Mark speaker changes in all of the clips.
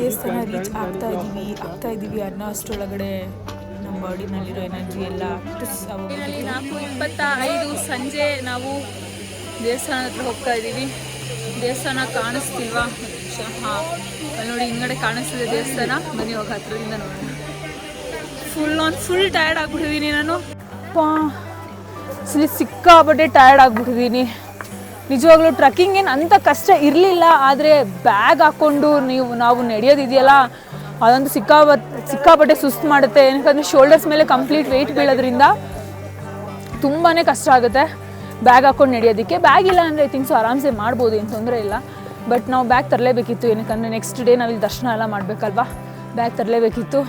Speaker 1: ದೇವಸ್ಥಾನ ರೀಚ್ ಆಗ್ತಾ ಇದ್ದೀವಿ ಅನ್ನೋ ಅಷ್ಟರೊಳಗಡೆ ನಮ್ಮ ಬಾಡಿನಲ್ಲಿರೋ ಎನರ್ಜಿ ಎಲ್ಲ 4:25 ಸಂಜೆ ನಾವು ದೇವಸ್ಥಾನ ಹತ್ರ ಹೋಗ್ತಾ ಇದ್ದೀವಿ. ದೇವಸ್ಥಾನ ಕಾಣಿಸ್ತಿಲ್ವಾ? ಹಾಂ, ಅಲ್ಲಿ ನೋಡಿ ಹಿಂಗಡೆ ಕಾಣಿಸ್ತಿದೆ ದೇವಸ್ಥಾನ. ಬನ್ನಿ ಹೋಗಿ ಹತ್ರದಿಂದ ನೋಡೋಣ. ಫುಲ್ ಟಯರ್ಡ್ ಆಗಿಬಿಟ್ಟಿದ್ದೀನಿ ನಾನು. ಸಿಕ್ಕಾಪಟ್ಟೆ ಟಯರ್ಡ್ ಆಗಿಬಿಟ್ಟಿದ್ದೀನಿ ನಿಜವಾಗ್ಲೂ. ಟ್ರಕ್ಕಿಂಗ್ ಏನು ಅಂಥ ಕಷ್ಟ ಇರಲಿಲ್ಲ, ಆದರೆ ಬ್ಯಾಗ್ ಹಾಕ್ಕೊಂಡು ನಾವು ನಡೆಯೋದಿದೆಯಲ್ಲ ಅದಂತೂ ಸಿಕ್ಕಾಪಟ್ಟೆ ಸುಸ್ತು ಮಾಡುತ್ತೆ. ಏನಕ್ಕಂದರೆ ಶೋಲ್ಡರ್ಸ್ ಮೇಲೆ ಕಂಪ್ಲೀಟ್ ವೆಯ್ಟ್ ಬೀಳೋದ್ರಿಂದ ತುಂಬಾ ಕಷ್ಟ ಆಗುತ್ತೆ ಬ್ಯಾಗ್ ಹಾಕ್ಕೊಂಡು ನಡೆಯೋದಕ್ಕೆ. ಬ್ಯಾಗ್ ಇಲ್ಲ ಅಂದರೆ ಐ ಥಿಂಕ್ ಸೊ ಆರಾಮ್ಸೆ ಮಾಡ್ಬೋದು, ಏನು ತೊಂದರೆ ಇಲ್ಲ. ಬಟ್ ನಾವು ಬ್ಯಾಗ್ ತರಲೇಬೇಕಿತ್ತು, ಏನಕ್ಕಂದರೆ ನೆಕ್ಸ್ಟ್ ಡೇ ನಾವಿಲ್ಲಿ ದರ್ಶನ ಎಲ್ಲ ಮಾಡಬೇಕಲ್ವಾ. ಬ್ಯಾಗ್ ತರಲೇಬೇಕಿತ್ತು.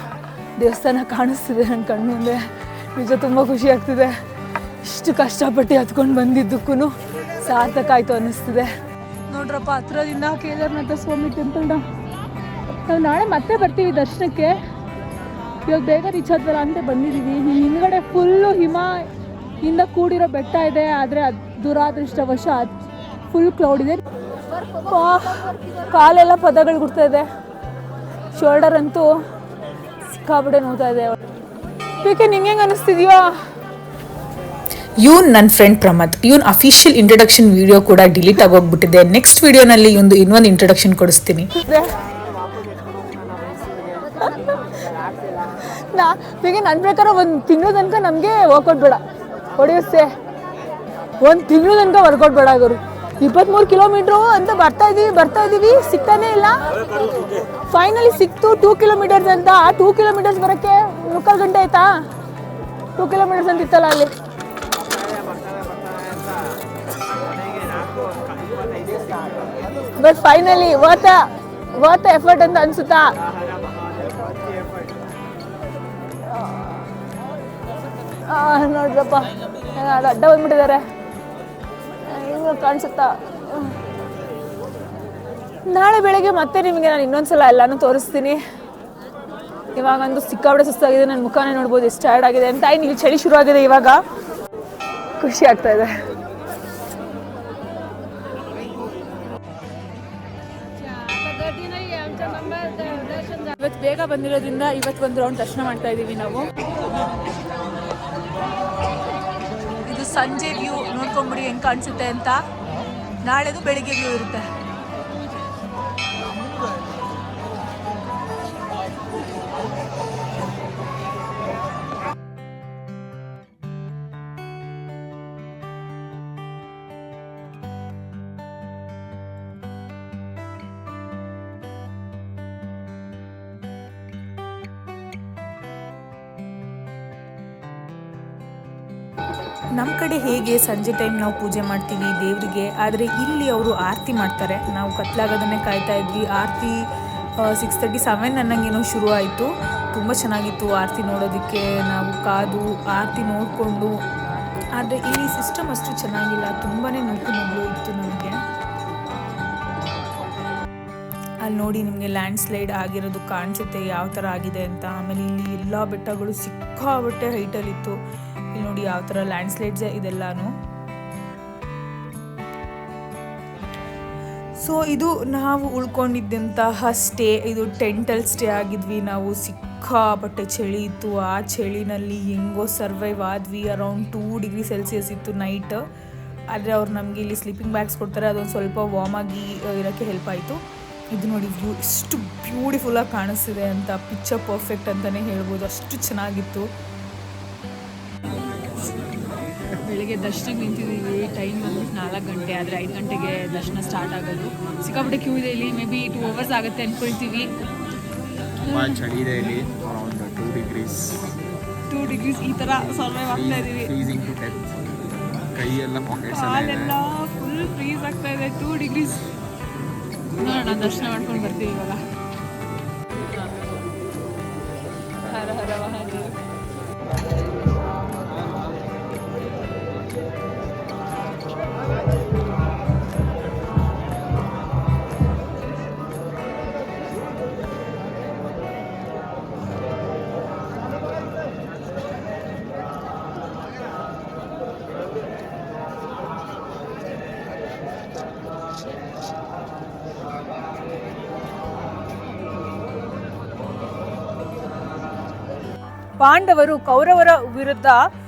Speaker 1: ದೇವಸ್ಥಾನ ಕಾಣಿಸ್ತಿದೆ ನನ್ನ ಕಣ್ಣು ಮುಂದೆ. ನಿಜ ತುಂಬ ಖುಷಿ ಆಗ್ತಿದೆ. ಇಷ್ಟು ಕಷ್ಟಪಟ್ಟು ಹತ್ಕೊಂಡು ಬಂದಿದ್ದಕ್ಕೂ ಸಾರ್ಥಕ ಆಯಿತು ಅನ್ನಿಸ್ತಿದೆ. ನೋಡ್ರಪ್ಪ, ಹತ್ರದಿಂದ ಕೇದಾರನಾಥ ಸ್ವಾಮಿ ಟೆಂಪಲ್ನ. ನಾವು ನಾಳೆ ಮತ್ತೆ ಬರ್ತೀವಿ ದರ್ಶನಕ್ಕೆ. ಇವಾಗ ಬೇಗ ರೀಚ್ ಆದ್ವಲ್ಲ ಅಂತ ಬಂದಿದ್ದೀವಿ. ಹಿಂದ್ಗಡೆ ಫುಲ್ಲು ಹಿಮದಿಂದ ಕೂಡಿರೋ ಬೆಟ್ಟ ಇದೆ, ಆದರೆ ದುರಾದೃಷ್ಟವಶ ಫುಲ್ ಕ್ಲೌಡ್ ಇದೆ. ಕಾಲೆಲ್ಲ ಪದಗಳು ಗುಡ್ತಾ ಇದೆ. ಶೋಲ್ಡರ್ ಅಂತೂ ಸಿಕ್ಕಾಬಿಟ್ಟೆ ನೋಡ್ತಾ ಇದೆ. ಬೇಕೆ ನಿಂಗೆ ಹೆಂಗೆ ಅನ್ನಿಸ್ತಿದ್ಯೋ?
Speaker 2: ಇವನ್ ನನ್ನ ಫ್ರೆಂಡ್ ಪ್ರಮತ್. ಇವನ್ ಅಫಿಷಿಯಲ್ ಇಂಟ್ರೊಡಕ್ಷನ್ ವಿಡಿಯೋ ಕೂಡ ಡಿಲೀಟ್ ಆಗೋಗ್ಬಿಟ್ಟಿದೆ. ನೆಕ್ಸ್ಟ್ ವಿಡಿಯೋನಲ್ಲಿ ಇನ್ನೊಂದು ಇಂಟ್ರೊಡಕ್ಷನ್ ಕೊಡಿಸ್ತೀನಿ.
Speaker 1: ಹೀಗೆ ನನ್ನ ಪ್ರಕಾರ ಒಂದು ತಿಂಗಳು ತನಕ ನಮಗೆ ವರ್ಕೌಟ್ ಬೇಡ, ಹೊಡೆಯುತ್ತೆ. ಒಂದು ತಿಂಗಳು ತನಕ ವರ್ಕೌಟ್ ಬೇಡ ಗುರು. 23 ಕಿಲೋಮೀಟ್ರು ಅಂತ ಬರ್ತಾ ಇದ್ದೀವಿ, ಸಿಗ್ತಾನೆ ಇಲ್ಲ. ಫೈನಲಿ ಸಿಕ್ತು 2 ಕಿಲೋಮೀಟರ್ಸ್ ಅಂತ. ಆ 2 ಕಿಲೋಮೀಟರ್ಸ್ ಬರೋಕ್ಕೆ 3/4 ಗಂಟೆ ಆಯ್ತಾ? 2 ಕಿಲೋಮೀಟರ್ಸ್ ಅಂತ ಇತ್ತಲ್ಲ ಅಲ್ಲಿ. ಬಟ್ ಫೈನಲಿ ವರ್ತ್ ಎಫರ್ಟ್ ಅಂತ ಅನ್ಸುತ್ತಾ? ನೋಡ್ರಪ್ಪ, ಅಡ್ಡ ಬಂದ್ಬಿಟ್ಟಿದ್ದಾರೆ. ಹಿಂಗೆ ಕಾಣಿಸುತ್ತಾ? ನಾಳೆ ಬೆಳಗ್ಗೆ ಮತ್ತೆ ನಿಮಗೆ ನಾನು ಇನ್ನೊಂದ್ಸಲ ಎಲ್ಲಾನು ತೋರಿಸ್ತೀನಿ. ಇವಾಗಂತೂ ಸಿಕ್ಕಾಪಟ್ಟೆ ಸುಸ್ತಾಗಿದೆ. ನನ್ನ ಮುಖಾನೇ ನೋಡ್ಬೋದು ಎಷ್ಟು ಟಯರ್ಡ್ ಆಗಿದೆ ಅಂತ. ಇಲ್ಲಿ ಚಳಿ ಶುರು ಆಗಿದೆ ಇವಾಗ. ಖುಷಿ ಆಗ್ತಾ ಇದೆ. ಇವತ್ತು ಬೇಗ ಬಂದಿರೋದ್ರಿಂದ ಇವತ್ತು ಒಂದು ರೌಂಡ್ ದರ್ಶನ ಮಾಡ್ತಾ ಇದ್ದೀವಿ ನಾವು. ಇದು ಸಂಜೆ ವ್ಯೂ ನೋಡ್ಕೊಂಬಿಡಿ ಹೆಂಗೆ ಕಾಣಿಸುತ್ತೆ ಅಂತ. ನಾಳೆದು ಬೆಳಿಗ್ಗೆ ವ್ಯೂ ಇರುತ್ತೆ. ನಮ್ಮ ಕಡೆ ಹೇಗೆ ಸಂಜೆ ಟೈಮ್ ನಾವು ಪೂಜೆ ಮಾಡ್ತೀವಿ ದೇವರಿಗೆ, ಆದರೆ ಇಲ್ಲಿ ಅವರು ಆರತಿ ಮಾಡ್ತಾರೆ. ನಾವು ಕತ್ಲಾಗೋದನ್ನೇ ಕಾಯ್ತಾ ಇದ್ವಿ. ಆರತಿ 6:37 ಅನ್ನಂಗೇನೋ ಶುರು ಆಯಿತು. ತುಂಬ ಚೆನ್ನಾಗಿತ್ತು ಆರತಿ ನೋಡೋದಕ್ಕೆ. ನಾವು ಕಾದು ಆರತಿ ನೋಡಿಕೊಂಡು, ಆದರೆ ಇಲ್ಲಿ ಸಿಸ್ಟಮ್ ಅಷ್ಟು ಚೆನ್ನಾಗಿಲ್ಲ. ತುಂಬಾ ನುಗ್ಗಲು ಇತ್ತು ನಮಗೆ. ಅಲ್ಲಿ ನೋಡಿ ನಿಮಗೆ ಲ್ಯಾಂಡ್ ಸ್ಲೈಡ್ ಆಗಿರೋದು ಕಾಣಿಸುತ್ತೆ ಯಾವ ಥರ ಆಗಿದೆ ಅಂತ. ಆಮೇಲೆ ಇಲ್ಲಿ ಎಲ್ಲ ಬೆಟ್ಟಗಳು ಸಿಕ್ಕಾಬಟ್ಟೆ ಹೈಟಲ್ಲಿತ್ತು. ಇಲ್ಲಿ ನೋಡಿ ಯಾವ ಥರ ಲ್ಯಾಂಡ್ ಸ್ಲೈಡ್ಸ್ ಇದೆಲ್ಲಾನು. ಸೊ ಇದು ನಾವು ಉಳ್ಕೊಂಡಿದ್ದಂತಹ ಸ್ಟೇ. ಇದು ಟೆಂಟಲ್ಲಿ ಸ್ಟೇ ಆಗಿದ್ವಿ ನಾವು. ಸಿಕ್ಕಾಪಟ್ಟೆ ಚಳಿ ಇತ್ತು. ಆ ಚಳಿನಲ್ಲಿ ಹೆಂಗೋ ಸರ್ವೈವ್ ಆದ್ವಿ. ಅರೌಂಡ್ 2 ಡಿಗ್ರಿ ಸೆಲ್ಸಿಯಸ್ ಇತ್ತು ನೈಟ್. ಆದರೆ ಅವ್ರು ನಮಗೆ ಇಲ್ಲಿ ಸ್ಲೀಪಿಂಗ್ ಬ್ಯಾಗ್ಸ್ ಕೊಡ್ತಾರೆ, ಅದೊಂದು ಸ್ವಲ್ಪ ವಾರ್ಮ್ ಆಗಿ ಇರೋಕ್ಕೆ ಹೆಲ್ಪ್ ಆಯಿತು. ಇದು ನೋಡಿ ವ್ಯೂ ಎಷ್ಟು ಬ್ಯೂಟಿಫುಲ್ಲಾಗಿ ಕಾಣಿಸ್ತಿದೆ ಅಂತ. ಪಿಕ್ಚರ್ ಪರ್ಫೆಕ್ಟ್ ಅಂತಲೇ ಹೇಳ್ಬೋದು, ಅಷ್ಟು ಚೆನ್ನಾಗಿತ್ತು. ಬೆಳಿಗ್ಗೆ ದರ್ಶನಕ್ಕೆ ನಿಂತಿದ್ದೀವಿ. ಟೈಮ್ ಬಂದ್ಬಿಟ್ಟು 4 ಗಂಟೆ, ಆದರೆ 5 ಗಂಟೆಗೆ ದರ್ಶನ ಸ್ಟಾರ್ಟ್ ಆಗೋದು. ಸಿಕ್ಕಾಪಟ್ಟೆ ಕ್ಯೂ ಇದೆ ಇಲ್ಲಿ. ಮೇ ಬಿ 2 ಅವರ್ಸ್ ಆಗುತ್ತೆ ಅಂದ್ಕೊಳ್ತೀವಿ.
Speaker 3: ಚಳಿ ಇದೆ ಇಲ್ಲಿ. 2 ಡಿಗ್ರೀಸ್
Speaker 1: ಈ ಥರ ಸರ್ವೈವ್ ಆಗ್ತಾ ಇದ್ದೀವಿ.
Speaker 3: ಕೈಯೆಲ್ಲ ಪಾಕೆಟ್ಸ್
Speaker 1: ಕಾಲೆಲ್ಲ ಫುಲ್ ಫ್ರೀಸ್ ಆಗ್ತಾ ಇದೆ. 2 ಡಿಗ್ರೀಸ್. ನೋಡೋಣ, ದರ್ಶನ ಮಾಡ್ಕೊಂಡು ಬರ್ತೀವಿ ಇವಾಗ. ಹರ ಹರ ಮಹಾದೇವ. ಪಾಂಡವರು ಕೌರವರ ವಿರುದ್ಧ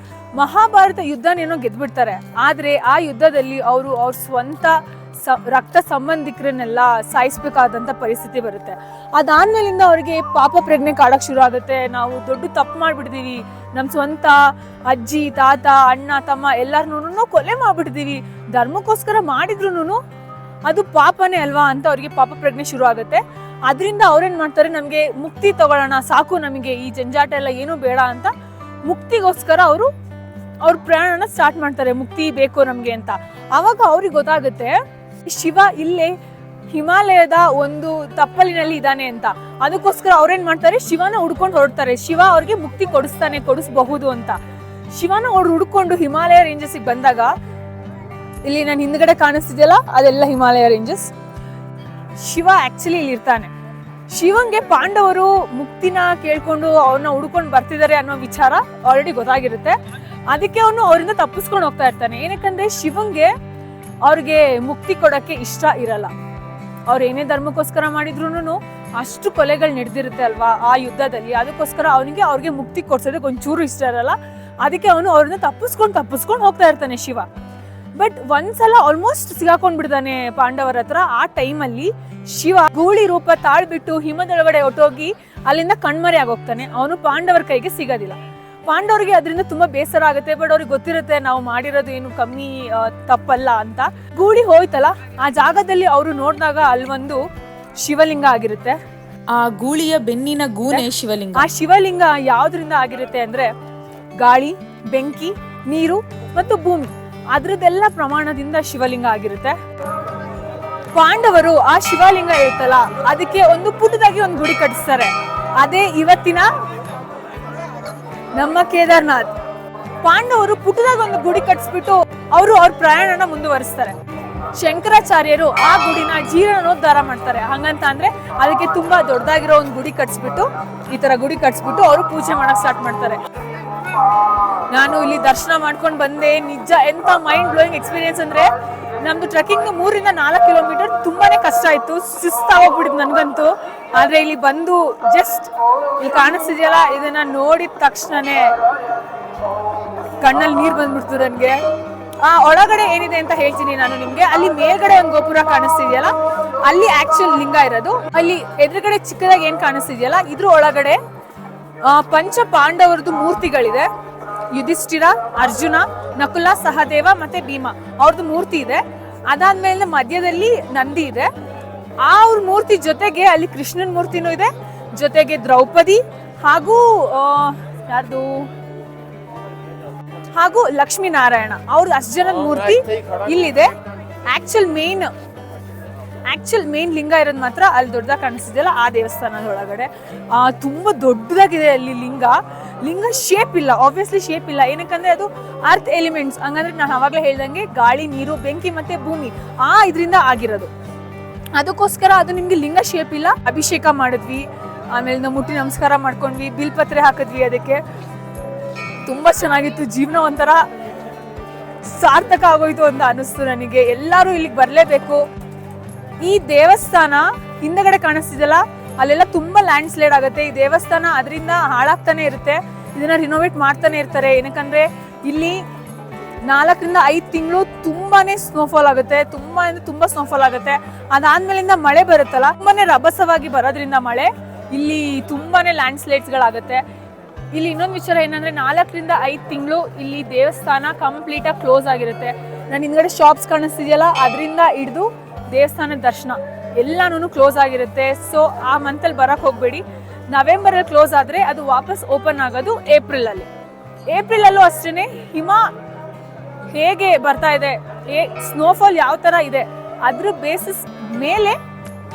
Speaker 1: ಮಹಾಭಾರತ ಯುದ್ಧನೇನೋ ಗೆದ್ಬಿಡ್ತಾರೆ. ಆದರೆ ಆ ಯುದ್ಧದಲ್ಲಿ ಅವರು ಅವ್ರ ಸ್ವಂತ ರಕ್ತ ಸಂಬಂಧಿಕರನ್ನೆಲ್ಲ ಸಾಯಿಸ್ಬೇಕಾದಂಥ ಪರಿಸ್ಥಿತಿ ಬರುತ್ತೆ. ಅದಾದ್ಮೇಲಿಂದ ಅವರಿಗೆ ಪಾಪ ಪ್ರಜ್ಞೆ ಕಾಡಕ್ಕೆ ಶುರು ಆಗುತ್ತೆ. ನಾವು ದೊಡ್ಡ ತಪ್ಪು ಮಾಡಿಬಿಡ್ತೀವಿ, ನಮ್ಮ ಸ್ವಂತ ಅಜ್ಜಿ ತಾತ ಅಣ್ಣ ತಮ್ಮ ಎಲ್ಲರನ್ನೂ ಕೊಲೆ ಮಾಡಿಬಿಡ್ತೀವಿ, ಧರ್ಮಕ್ಕೋಸ್ಕರ ಮಾಡಿದ್ರು ಅದು ಪಾಪನೇ ಅಲ್ವಾ ಅಂತ ಅವ್ರಿಗೆ ಪಾಪ ಪ್ರಜ್ಞೆ ಶುರು ಆಗುತ್ತೆ. ಅದರಿಂದ ಅವ್ರೇನು ಮಾಡ್ತಾರೆ, ನಮಗೆ ಮುಕ್ತಿ ತಗೊಳ್ಳೋಣ, ಸಾಕು ನಮಗೆ ಈ ಜಂಜಾಟ ಎಲ್ಲ ಏನೂ ಬೇಡ ಅಂತ ಮುಕ್ತಿಗೋಸ್ಕರ ಅವ್ರ ಪ್ರಯಾಣನ ಸ್ಟಾರ್ಟ್ ಮಾಡ್ತಾರೆ. ಮುಕ್ತಿ ಬೇಕು ನಮಗೆ ಅಂತ. ಆವಾಗ ಅವ್ರಿಗೆ ಗೊತ್ತಾಗುತ್ತೆ ಶಿವ ಇಲ್ಲೇ ಹಿಮಾಲಯದ ಒಂದು ತಪ್ಪಲಿನಲ್ಲಿ ಇದ್ದಾನೆ ಅಂತ. ಅದಕ್ಕೋಸ್ಕರ ಅವ್ರೇನ್ ಮಾಡ್ತಾರೆ, ಶಿವನ ಹುಡ್ಕೊಂಡು ಹೊರಡ್ತಾರೆ. ಶಿವ ಅವ್ರಿಗೆ ಮುಕ್ತಿ ಕೊಡಿಸಬಹುದು ಅಂತ. ಶಿವನ ಅವ್ರು ಹುಡ್ಕೊಂಡು ಹಿಮಾಲಯ ರೇಂಜಸ್ಗೆ ಬಂದಾಗ, ಇಲ್ಲಿ ನಾನು ಹಿಂದ್ಗಡೆ ಕಾಣಿಸ್ತಿದೆಯಲ್ಲ ಅದೆಲ್ಲ ಹಿಮಾಲಯ ರೇಂಜಸ್. ಶಿವ ಆಕ್ಚುಲಿ ಇಲ್ಲಿ ಇರ್ತಾನೆ. ಶಿವಂಗೆ ಪಾಂಡವರು ಮುಕ್ತಿನ ಕೇಳ್ಕೊಂಡು ಅವ್ರನ್ನ ಹುಡ್ಕೊಂಡು ಬರ್ತಿದ್ದಾರೆ ಅನ್ನೋ ವಿಚಾರ ಆಲ್ರೆಡಿ ಗೊತ್ತಾಗಿರುತ್ತೆ. ಅದಕ್ಕೆ ಅವನು ಅವರಿಂದ ತಪ್ಪಿಸ್ಕೊಂಡು ಹೋಗ್ತಾ ಇರ್ತಾನೆ. ಏನಕ್ಕಂದ್ರೆ ಶಿವಂಗೆ ಅವ್ರಿಗೆ ಮುಕ್ತಿ ಕೊಡಕ್ಕೆ ಇಷ್ಟ ಇರಲ್ಲ. ಅವ್ರು ಏನೇ ಧರ್ಮಕ್ಕೋಸ್ಕರ ಮಾಡಿದ್ರು ಅಷ್ಟು ಕೊಲೆಗಳು ನಡೆದಿರುತ್ತೆ ಅಲ್ವಾ ಆ ಯುದ್ಧದಲ್ಲಿ. ಅದಕ್ಕೋಸ್ಕರ ಅವ್ರಿಗೆ ಮುಕ್ತಿ ಕೊಡ್ಸೋದಕ್ಕೆ ಒಂಚೂರು ಇಷ್ಟ ಇರಲ್ಲ. ಅದಕ್ಕೆ ಅವನು ಅವ್ರನ್ನ ತಪ್ಪಿಸ್ಕೊಂಡು ಹೋಗ್ತಾ ಇರ್ತಾನೆ ಶಿವ. ಬಟ್ ಒಂದ್ಸಲ ಆಲ್ಮೋಸ್ಟ್ ಸಿಗಾಕೊಂಡ್ಬಿಡ್ತಾನೆ ಪಾಂಡವರ ಹತ್ರ. ಆ ಟೈಮಲ್ಲಿ ಶಿವ ಗೂಳಿ ರೂಪ ತಾಳ್ಬಿಟ್ಟು ಹಿಮದೊಳಗಡೆ ಹೊಟ್ಟೋಗಿ ಅಲ್ಲಿಂದ ಕಣ್ಮರೆ ಆಗೋಗ್ತಾನೆ. ಅವನು ಪಾಂಡವರ ಕೈಗೆ ಸಿಗೋದಿಲ್ಲ. ಪಾಂಡವರಿಗೆ ಅದರಿಂದ ತುಂಬಾ ಬೇಸರ ಆಗುತ್ತೆ. ಬಟ್ ಅವ್ರಿಗೆ ಗೊತ್ತಿರುತ್ತೆ ನಾವು ಮಾಡಿರೋದು ಏನು ಕಮ್ಮಿ ತಪ್ಪಲ್ಲ ಅಂತ. ಗೂಳಿ ಹೋಯ್ತಲ್ಲ, ಆ ಜಾಗದಲ್ಲಿ ಅವರು ನೋಡಿದಾಗ ಅಲ್ಲೊಂದು ಶಿವಲಿಂಗ ಆಗಿರುತ್ತೆ.
Speaker 2: ಆ ಗೂಳಿಯ ಬೆನ್ನಿನ ಗೂನೆ ಶಿವಲಿಂಗ.
Speaker 1: ಆ ಶಿವಲಿಂಗ ಯಾವ್ದ್ರಿಂದ ಆಗಿರುತ್ತೆ ಅಂದ್ರೆ ಗಾಳಿ, ಬೆಂಕಿ, ನೀರು ಮತ್ತು ಭೂಮಿ, ಅದ್ರದ್ದೆಲ್ಲ ಪ್ರಮಾಣದಿಂದ ಶಿವಲಿಂಗ ಆಗಿರುತ್ತೆ. ಪಾಂಡವರು ಆ ಶಿವಲಿಂಗ ಇರುತ್ತಲ್ಲ ಅದಕ್ಕೆ ಒಂದು ಪುಟ್ಟದಾಗಿ ಒಂದು ಗುಡಿ ಕಟ್ಟಿಸ್ತಾರೆ. ಅದೇ ಇವತ್ತಿನ ನಮ್ಮ ಕೇದಾರ್ನಾಥ್. ಪಾಂಡವರು ಪುಟ್ಟದಾಗ ಒಂದು ಗುಡಿ ಕಟ್ಟಿಸ್ಬಿಟ್ಟು ಅವ್ರ ಪ್ರಯಾಣನ ಮುಂದುವರಿಸ್ತಾರೆ. ಶಂಕರಾಚಾರ್ಯರು ಆ ಗುಡಿನ ಜೀರ್ಣೋದ್ಧಾರ ಮಾಡ್ತಾರೆ. ಹಂಗಂತ ಅಂದ್ರೆ ಅದಕ್ಕೆ ತುಂಬಾ ದೊಡ್ಡದಾಗಿರೋ ಒಂದು ಗುಡಿ ಕಟ್ಸ್ಬಿಟ್ಟು ಈ ತರ ಗುಡಿ ಕಟ್ಸ್ಬಿಟ್ಟು ಅವರು ಪೂಜೆ ಮಾಡಕ್ ಸ್ಟಾರ್ಟ್ ಮಾಡ್ತಾರೆ. ನಾನು ಇಲ್ಲಿ ದರ್ಶನ ಮಾಡ್ಕೊಂಡು ಬಂದೆ. ನಿಜ ಎಂತ ಮೈಂಡ್ ಬ್ಲೋಯಿಂಗ್ ಎಕ್ಸ್ಪೀರಿಯನ್ಸ್ ಅಂದ್ರೆ, ನಮ್ದು ಟ್ರೆಕ್ಕಿಂಗ್ 3 ರಿಂದ 4 ಕಿಲೋಮೀಟರ್ ತುಂಬಾನೇ ಕಷ್ಟ ಆಯ್ತು, ಸುಸ್ತಾಗೋಗ್ಬಿಟ್ಟಿದ್ ನನ್ಗಂತೂ. ಆದ್ರೆ ಇಲ್ಲಿ ಬಂದು ಜಸ್ಟ್ ಇಲ್ಲಿ ಕಾಣಿಸ್ತಿದೆಯಲ್ಲ, ಇದನ್ನ ನೋಡಿದ ತಕ್ಷಣನೇ ಕಣ್ಣಲ್ಲಿ ನೀರ್ ಬಂದ್ಬಿಡ್ತು ನನ್ಗೆ. ಆ ಒಳಗಡೆ ಏನಿದೆ ಅಂತ ಹೇಳ್ತೀನಿ ನಾನು ನಿಮ್ಗೆ. ಅಲ್ಲಿ ಮೇಲ್ಗಡೆ ಒಂದು ಗೋಪುರ ಕಾಣಿಸ್ತಿದೆಯಲ್ಲ, ಅಲ್ಲಿ ಆಕ್ಚುಲ್ ಲಿಂಗ ಇರೋದು. ಅಲ್ಲಿ ಎದುರುಗಡೆ ಚಿಕ್ಕದಾಗಿ ಏನ್ ಕಾಣಿಸ್ತಿದೆಯಲ್ಲ, ಇದ್ರ ಒಳಗಡೆ ಪಂಚ ಪಾಂಡವರದ್ದು ಮೂರ್ತಿಗಳಿದೆ. ಯುಧಿಷ್ಠಿರ, ಅರ್ಜುನ, ನಕುಲ, ಸಹದೇವ ಮತ್ತೆ ಭೀಮ ಅವ್ರದ್ದು ಮೂರ್ತಿ ಇದೆ. ಅದಾದ್ಮೇಲೆ ಮಧ್ಯದಲ್ಲಿ ನಂದಿ ಇದೆ. ಅವ್ರ ಮೂರ್ತಿ ಜೊತೆಗೆ ಅಲ್ಲಿ ಕೃಷ್ಣನ್ ಮೂರ್ತಿನೂ ಇದೆ, ಜೊತೆಗೆ ದ್ರೌಪದಿ ಹಾಗೂ ಲಕ್ಷ್ಮೀನಾರಾಯಣ ಅವ್ರ ಅಷ್ಟು ಜನದ ಮೂರ್ತಿ ಇಲ್ಲಿದೆ. ಆಕ್ಚುಲ್ ಮೇನ್ ಲಿಂಗ ಇರೋದು ಮಾತ್ರ ಅಲ್ಲಿ ದೊಡ್ಡದಾಗಿ ಕಾಣಿಸ್ತಿದೆಯಲ್ಲ ಆ ದೇವಸ್ಥಾನದ ಒಳಗಡೆ. ತುಂಬಾ ದೊಡ್ಡದಾಗಿದೆ ಅಲ್ಲಿ ಲಿಂಗ ಶೇಪ್ ಇಲ್ಲ, ಆಬ್ವಿಯಸ್ಲಿ ಶೇಪ್ ಇಲ್ಲ. ಏನಕ್ಕಂದ್ರೆ ಅದು ಅರ್ತ್ ಎಲಿಮೆಂಟ್ಸ್, ಹಂಗಂದ್ರೆ ನಾನು ಅವಾಗಲೇ ಹೇಳ್ದಂಗೆ ಗಾಳಿ, ನೀರು, ಬೆಂಕಿ ಮತ್ತೆ ಭೂಮಿ ಇದರಿಂದ ಆಗಿರೋದು. ಅದಕ್ಕೋಸ್ಕರ ಅದು ನಿಮ್ಗೆ ಲಿಂಗ ಶೇಪ್ ಇಲ್ಲ. ಅಭಿಷೇಕ ಮಾಡಿದ್ವಿ, ಆಮೇಲೆ ನಾವು ಮುಟ್ಟಿ ನಮಸ್ಕಾರ ಮಾಡ್ಕೊಂಡ್ವಿ, ಬಿಲ್ಪತ್ರೆ ಹಾಕಿದ್ವಿ. ಅದಕ್ಕೆ ತುಂಬಾ ಚೆನ್ನಾಗಿತ್ತು. ಜೀವನ ಒಂಥರ ಸಾರ್ಥಕ ಆಗೋಯ್ತು ಅಂತ ಅನಿಸ್ತು ನನಗೆ. ಎಲ್ಲರೂ ಇಲ್ಲಿಗೆ ಬರಲೇಬೇಕು. ಈ ದೇವಸ್ಥಾನ ಹಿಂದಗಡೆ ಕಾಣಿಸ್ತಿದೆಯಲ್ಲ, ಅಲ್ಲೆಲ್ಲ ತುಂಬಾ ಲ್ಯಾಂಡ್ ಸ್ಲೈಡ್ ಆಗುತ್ತೆ. ಈ ದೇವಸ್ಥಾನ ಅದರಿಂದ ಹಾಳಾಗ್ತಾನೆ ಇರುತ್ತೆ. ಇದನ್ನ ರಿನೋವೇಟ್ ಮಾಡ್ತಾನೆ ಇರ್ತಾರೆ. ಏನಕ್ಕಂದ್ರೆ ಇಲ್ಲಿ 4 ರಿಂದ 5 ತಿಂಗಳು ತುಂಬಾನೇ ಸ್ನೋಫಾಲ್ ಆಗುತ್ತೆ. ತುಂಬಾ ಸ್ನೋಫಾಲ್ ಆಗುತ್ತೆ. ಅದಾದ್ಮೇಲಿಂದ ಮಳೆ ಬರುತ್ತಲ್ಲ, ತುಂಬಾನೇ ರಭಸವಾಗಿ ಬರೋದ್ರಿಂದ ಮಳೆ ಇಲ್ಲಿ ತುಂಬಾನೇ ಲ್ಯಾಂಡ್ ಸ್ಲೈಡ್ಸ್ ಗಳಾಗುತ್ತೆ. ಇಲ್ಲಿ ಇನ್ನೊಂದು ವಿಚಾರ ಏನಂದ್ರೆ 4 ರಿಂದ 5 ತಿಂಗಳು ಇಲ್ಲಿ ದೇವಸ್ಥಾನ ಕಂಪ್ಲೀಟ್ ಆಗಿ ಕ್ಲೋಸ್ ಆಗಿರುತ್ತೆ. ನಾನು ಹಿಂದ್ಗಡೆ ಶಾಪ್ಸ್ ಕಾಣಿಸ್ತಿದೆಯಲ್ಲ, ಅದರಿಂದ ಹಿಡಿದು ದೇವಸ್ಥಾನದ ದರ್ಶನ ಎಲ್ಲಾನು ಕ್ಲೋಸ್ ಆಗಿರುತ್ತೆ. ಸೊ ಆ ಮಂತಲ್ಲಿ ಬರಕ್ ಹೋಗ್ಬೇಡಿ. ನವೆಂಬರ್ ಅಲ್ಲಿ ಕ್ಲೋಸ್ ಆದ್ರೆ ಅದು ವಾಪಸ್ ಓಪನ್ ಆಗೋದು ಏಪ್ರಿಲ್ ಅಲ್ಲೂ ಅಷ್ಟೇನೆ. ಹಿಮ ಹೇಗೆ ಬರ್ತಾ ಇದೆ, ಸ್ನೋಫಾಲ್ ಯಾವ ತರ ಇದೆ ಅದ್ರ ಬೇಸಿಸ್ ಮೇಲೆ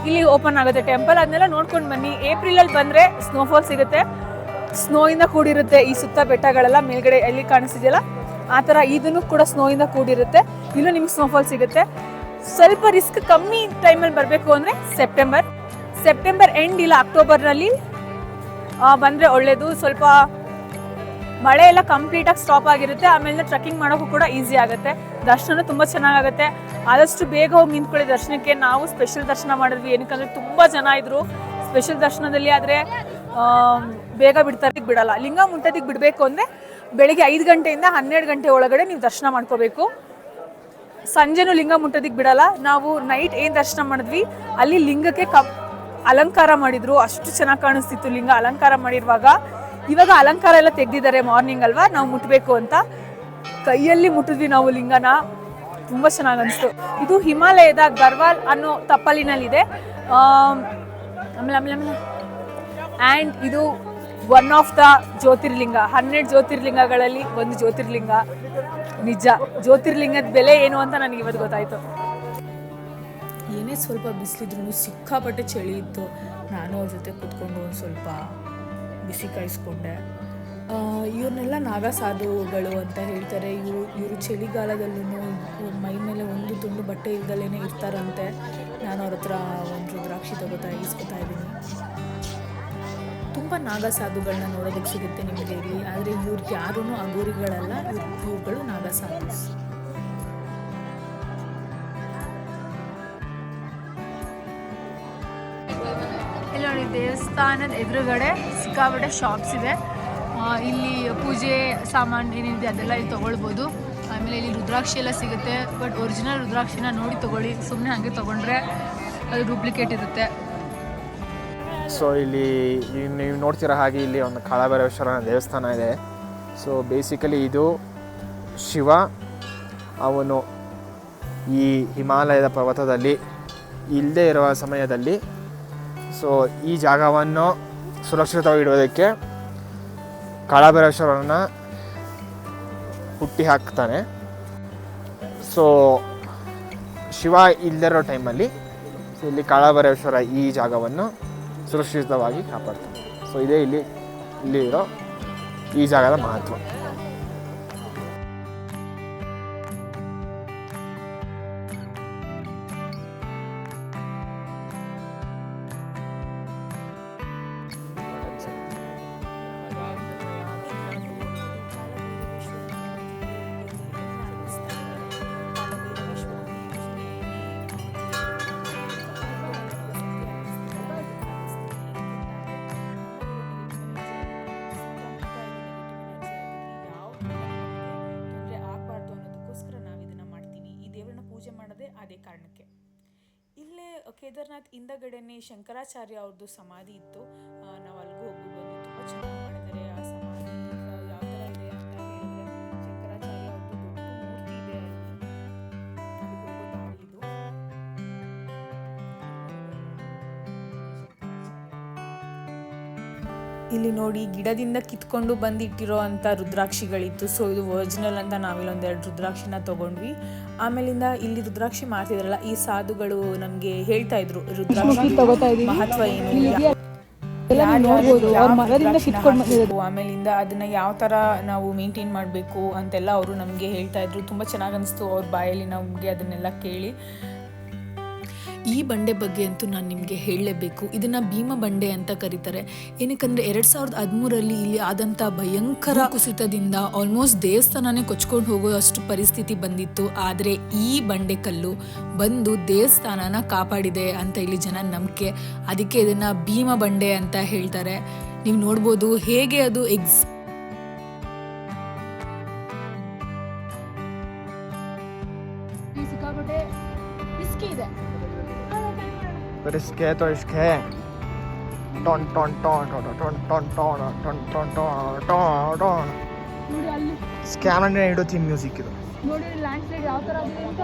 Speaker 1: ಇಲ್ಲಿ ಓಪನ್ ಆಗುತ್ತೆ ಟೆಂಪಲ್. ಅದನ್ನೆಲ್ಲ ನೋಡ್ಕೊಂಡು ಬನ್ನಿ. ಏಪ್ರಿಲ್ ಅಲ್ಲಿ ಬಂದ್ರೆ ಸ್ನೋಫಾಲ್ ಸಿಗುತ್ತೆ. ಸ್ನೋ ಇಂದ ಕೂಡಿರುತ್ತೆ ಈ ಸುತ್ತ ಬೆಟ್ಟಗಳೆಲ್ಲ. ಮೇಲ್ಗಡೆ ಎಲ್ಲಿ ಕಾಣಿಸ್ತಿದೆಯಲ್ಲ ಆ ತರ ಇದನ್ನು ಕೂಡ ಸ್ನೋ ಇಂದ ಕೂಡಿರುತ್ತೆ. ಇಲ್ಲೂ ನಿಮ್ಗೆ ಸ್ನೋಫಾಲ್ ಸಿಗುತ್ತೆ. ಸ್ವಲ್ಪ ರಿಸ್ಕ್ ಕಮ್ಮಿ ಟೈಮಲ್ಲಿ ಬರಬೇಕು ಅಂದರೆ ಸೆಪ್ಟೆಂಬರ್ ಎಂಡ್ ಇಲ್ಲ ಅಕ್ಟೋಬರ್ನಲ್ಲಿ ಬಂದರೆ ಒಳ್ಳೆಯದು. ಸ್ವಲ್ಪ ಮಳೆ ಎಲ್ಲ ಕಂಪ್ಲೀಟಾಗಿ ಸ್ಟಾಪ್ ಆಗಿರುತ್ತೆ. ಆಮೇಲೆ ಟ್ರೆಕ್ಕಿಂಗ್ ಮಾಡೋಕ್ಕೂ ಕೂಡ ಈಸಿ ಆಗುತ್ತೆ. ದರ್ಶನ ತುಂಬ ಚೆನ್ನಾಗಾಗುತ್ತೆ. ಆದಷ್ಟು ಬೇಗ ಹೋಗಿ ನಿಂತ್ಕೊಳ್ಳಿ ದರ್ಶನಕ್ಕೆ. ನಾವು ಸ್ಪೆಷಲ್ ದರ್ಶನ ಮಾಡಿದ್ವಿ, ಏನಕ್ಕಂದರೆ ತುಂಬ ಜನ ಇದ್ದರು ಸ್ಪೆಷಲ್ ದರ್ಶನದಲ್ಲಿ. ಆದರೆ ಬೇಗ ಬಿಡ್ತಾರೆ, ಬಿಡಲ್ಲ. ಲಿಂಗ ಮುಟ್ಟದಿಗೆ ಬಿಡಬೇಕು ಅಂದರೆ ಬೆಳಿಗ್ಗೆ 5 ಗಂಟೆಯಿಂದ 12 ಗಂಟೆ ಒಳಗಡೆ ನೀವು ದರ್ಶನ ಮಾಡ್ಕೋಬೇಕು. ಸಂಜೆನೂ ಲಿಂಗ ಮುಟ್ಟದಿಗೆ ಬಿಡಲ್ಲ. ನಾವು ನೈಟ್ ಏನು ದರ್ಶನ ಮಾಡಿದ್ವಿ ಅಲ್ಲಿ ಲಿಂಗಕ್ಕೆ ಅಲಂಕಾರ ಮಾಡಿದ್ರು, ಅಷ್ಟು ಚೆನ್ನಾಗಿ ಕಾಣಿಸ್ತಿತ್ತು ಲಿಂಗ ಅಲಂಕಾರ ಮಾಡಿರುವಾಗ. ಇವಾಗ ಅಲಂಕಾರ ಎಲ್ಲ ತೆಗ್ದಿದ್ದಾರೆ, ಮಾರ್ನಿಂಗ್ ಅಲ್ವಾ, ನಾವು ಮುಟ್ಟಬೇಕು ಅಂತ ಕೈಯಲ್ಲಿ ಮುಟ್ಟಿದ್ವಿ ನಾವು ಲಿಂಗನ. ತುಂಬ ಚೆನ್ನಾಗಿ ಅನಿಸ್ತು. ಇದು ಹಿಮಾಲಯದ ಗರ್ವಾಲ್ ಅನ್ನೋ ತಪ್ಪಲಿನಲ್ಲಿದೆ. ಆಮೇಲೆ ಆ್ಯಂಡ್ ಇದು ಒನ್ ಆಫ್ ದ ಜ್ಯೋತಿರ್ಲಿಂಗ, 12 ಜ್ಯೋತಿರ್ಲಿಂಗಗಳಲ್ಲಿ ಒಂದು ಜ್ಯೋತಿರ್ಲಿಂಗ. ನಿಜ, ಜ್ಯೋತಿರ್ಲಿಂಗದ ಬೆಲೆ ಏನು ಅಂತ ನನಗೆ ಇವತ್ತು ಗೊತ್ತಾಯಿತು.
Speaker 2: ಏನೇ ಸ್ವಲ್ಪ ಬಿಸಿಲಿದ್ರು ಸಿಕ್ಕಾಪಟ್ಟೆ ಚಳಿ ಇತ್ತು. ನಾನು ಅವ್ರ ಜೊತೆ ಕೂತ್ಕೊಂಡು ಒಂದು ಸ್ವಲ್ಪ ಬಿಸಿ ಕಾಯಿಸ್ಕೊಂಡೆ. ಇವ್ರನ್ನೆಲ್ಲ ನಾಗಾ ಸಾಧುಗಳು ಅಂತ ಹೇಳ್ತಾರೆ. ಇವರು ಚಳಿಗಾಲದಲ್ಲೂ ಮೈ ಮೇಲೆ ಒಂದು ತುಂಡು ಬಟ್ಟೆ ಇಲ್ದಲೇ ಇರ್ತಾರಂತೆ. ನಾನು ಅವ್ರ ಹತ್ರ ಒಂದು ರುದ್ರಾಕ್ಷಿ ಇಸ್ಕೊತಾ ಇದ್ದೀನಿ. ತುಂಬ ನಾಗಾ ಸಾಧುಗಳನ್ನ ನೋಡೋದಕ್ಕೆ ಸಿಗುತ್ತೆ ನಿಮಗೆ ಇಲ್ಲಿ. ಆದರೆ ಇವ್ರು ಯಾರೂ ಅಗೋರಿಗಳಲ್ಲ, ಇವ್ರುಗಳು ನಾಗಾ ಸಾಧುಸ್.
Speaker 1: ಇಲ್ಲಿ ನೋಡಿ, ದೇವಸ್ಥಾನದ ಎದುರುಗಡೆ ಸಿಕ್ಕಾಪಟ್ಟೆ ಶಾಪ್ಸ್ ಇದೆ. ಇಲ್ಲಿ ಪೂಜೆ ಸಾಮಾನು ಏನಿದೆ ಅದೆಲ್ಲ ಇಲ್ಲಿ ತೊಗೊಳ್ಬೋದು. ಆಮೇಲೆ ಇಲ್ಲಿ ರುದ್ರಾಕ್ಷಿ ಎಲ್ಲ ಸಿಗುತ್ತೆ. ಬಟ್ ಒರಿಜಿನಲ್ ರುದ್ರಾಕ್ಷಿನ ನೋಡಿ ತೊಗೊಳ್ಳಿ, ಸುಮ್ಮನೆ ಹಾಗೆ ತೊಗೊಂಡ್ರೆ ಅದು ಡೂಪ್ಲಿಕೇಟ್ ಇರುತ್ತೆ.
Speaker 3: ಸೊ ಇಲ್ಲಿ ನೀವು ನೋಡ್ತಿರೋ ಹಾಗೆ ಇಲ್ಲಿ ಒಂದು ಕಾಳಭೈರವೇಶ್ವರನ ದೇವಸ್ಥಾನ ಇದೆ. ಸೊ ಬೇಸಿಕಲಿ ಇದು ಶಿವ ಅವನು ಈ ಹಿಮಾಲಯದ ಪರ್ವತದಲ್ಲಿ ಇಲ್ಲದೆ ಇರುವ ಸಮಯದಲ್ಲಿ ಸೊ ಈ ಜಾಗವನ್ನು ಸುರಕ್ಷಿತವಾಗಿಡೋದಕ್ಕೆ ಕಾಳಭೈರವೇಶ್ವರನ ಹುಟ್ಟಿ ಹಾಕ್ತಾನೆ. ಸೊ ಶಿವ ಇಲ್ಲದಿರೋ ಟೈಮಲ್ಲಿ ಇಲ್ಲಿ ಕಾಳಭೈರವೇಶ್ವರ ಈ ಜಾಗವನ್ನು ಸುರಕ್ಷಿತವಾಗಿ ಕಾಪಾಡ್ತಾನೆ. ಸೊ ಇದೇ ಇಲ್ಲಿ ಇರೋ ಈ ಜಾಗದ ಮಹತ್ವ.
Speaker 2: ಅದೇ ಕಾರಣಕ್ಕೆ ಇಲ್ಲೇ ಕೇದಾರ್ನಾಥ್ ಹಿಂದಗಡೆನೆ ಶಂಕರಾಚಾರ್ಯ ಅವ್ರದ್ದು ಸಮಾಧಿ ಇತ್ತು. ನಾವು ಅಲ್ಲಿಗೂ ಹೋಗ್ಬಿಟ್ಟು ಬಂದು ತುಂಬ ಚೆನ್ನಾಗಿ ಮಾಡಿದ್ದಾರೆ. ಆ ಸಮಾಧಿ ಯಾವ ಥರ ಇದೆ ಅಂತ ಹೇಳಿದ್ರೆ ಶಂಕರಾಚಾರ್ಯ ಅವ್ರದ್ದು ದೊಡ್ಡ ಮೂರ್ತಿ ಇದೆ. ಅಲ್ಲಿಗೆ ಹೋಗೋ ದಾರಿ ಇದು. ಇಲ್ಲಿ ನೋಡಿ, ಗಿಡದಿಂದ ಕಿತ್ಕೊಂಡು ಬಂದಿಟ್ಟಿರೋ ಅಂಥ ರುದ್ರಾಕ್ಷಿಗಳಿತ್ತು. ಸೊ ಇದು ಒರಿಜಿನಲ್ ಅಂತ ನಾವಿಲ್ಲೊಂದೆರಡು ರುದ್ರಾಕ್ಷಿನ ತೊಗೊಂಡ್ವಿ. ಆಮೇಲಿಂದ ಇಲ್ಲಿ ರುದ್ರಾಕ್ಷಿ ಮಾಡ್ತಿದ್ರಲ್ಲ ಈ ಸಾಧುಗಳು ನಮಗೆ ಹೇಳ್ತಾ ಇದ್ರು ರುದ್ರಾಕ್ಷಿ ಮಹತ್ವ ಏನು, ಆಮೇಲಿಂದ ಅದನ್ನ ಯಾವ ಥರ ನಾವು ಮೇಂಟೈನ್ ಮಾಡಬೇಕು ಅಂತೆಲ್ಲ ಅವರು ನಮಗೆ ಹೇಳ್ತಾ ಇದ್ರು. ತುಂಬ ಚೆನ್ನಾಗಿ ಅನಿಸ್ತು ಅವ್ರ ಬಾಯಲ್ಲಿ ನಮಗೆ ಅದನ್ನೆಲ್ಲ ಕೇಳಿ. ಈ ಬಂಡೆ ಬಗ್ಗೆ ಅಂತೂ ನಾನು ನಿಮಗೆ ಹೇಳಲೇಬೇಕು. ಇದನ್ನು ಭೀಮ ಬಂಡೆ ಅಂತ ಕರೀತಾರೆ. ಏನಕ್ಕಂದರೆ 2013 ಇಲ್ಲಿ ಆದಂಥ ಭಯಂಕರ ಕುಸಿತದಿಂದ ಆಲ್ಮೋಸ್ಟ್ ದೇವಸ್ಥಾನನೇ ಕೊಚ್ಕೊಂಡು ಹೋಗೋ ಅಷ್ಟು ಪರಿಸ್ಥಿತಿ ಬಂದಿತ್ತು. ಆದರೆ ಈ ಬಂಡೆ ಕಲ್ಲು ಬಂದು ದೇವಸ್ಥಾನನ ಕಾಪಾಡಿದೆ ಅಂತ ಇಲ್ಲಿ ಜನ ನಂಬಿಕೆ. ಅದಕ್ಕೆ ಇದನ್ನು ಭೀಮ ಬಂಡೆ ಅಂತ ಹೇಳ್ತಾರೆ. ನೀವು ನೋಡ್ಬೋದು ಹೇಗೆ ಅದು
Speaker 3: रिस्क है तो इश्क है. टॉन टॉन टॉन टॉन टॉन टॉन टॉन टॉन टॉन टॉन टॉन. ಸ್ಕ್ಯಾನ್ ಇಡೋತೀನಿ ಮ್ಯೂಸಿಕ್ ಇದು
Speaker 1: ನೋಡಿ. ಲ್ಯಾಂಡ್ ಸ್ಲೈಡ್ ಯಾವ ಥರ ಆಗಿದೆ ಅಂತ.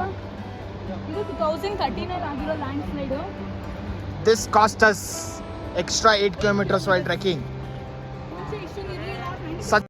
Speaker 1: ಇದು 2013 ಆಗಿರೋ land slide.
Speaker 3: This cost us extra 8 kilometers while trekking.